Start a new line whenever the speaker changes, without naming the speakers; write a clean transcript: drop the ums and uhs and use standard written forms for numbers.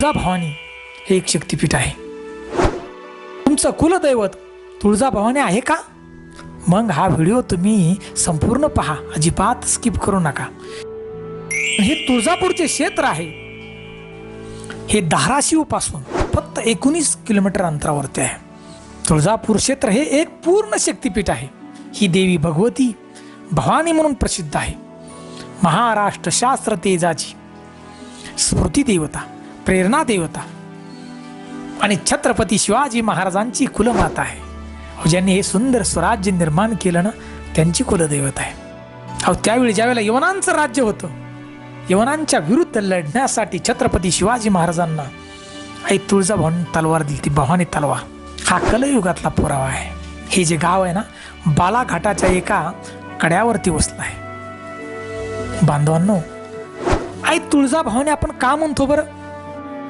तुळजाभवानी हे एक शक्तिपीठ आहे. तुमचं कुलदैवत तुळजाभवानी आहे का? मग हा व्हिडिओ तुम्ही संपूर्ण पहा, अजिबात स्किप करू नका. हे तुळजापूरचे क्षेत्र आहे. हे धाराशिव पासून फक्त 19 किलोमीटर अंतरावरती आहे. तुळजापूर क्षेत्र हे एक पूर्ण शक्तिपीठ आहे. ही देवी भगवती भवानी म्हणून प्रसिद्ध आहे. महाराष्ट्र शास्त्र तेजाची स्मृती देवता, प्रेरणा देवता आणि छत्रपती शिवाजी महाराजांची कुलमाता आहे. ज्यांनी हे सुंदर स्वराज्य निर्माण केलं ना, त्यांची कुलदैवत आहे. त्यावेळी ज्यावेळेला यवनांचं राज्य होतं, यवनांच्या विरुद्ध लढण्यासाठी छत्रपती शिवाजी महाराजांना आई तुळजाभवानी तलवार दिली, ती भवानी तलवार. हा कलयुगातला पुरावा आहे. हे जे गाव आहे ना, बालाघाटाच्या एका कड्यावरती वसलं आहे. बांधवांनो, आई तुळजाभवानी आपण का म्हणतो बरं?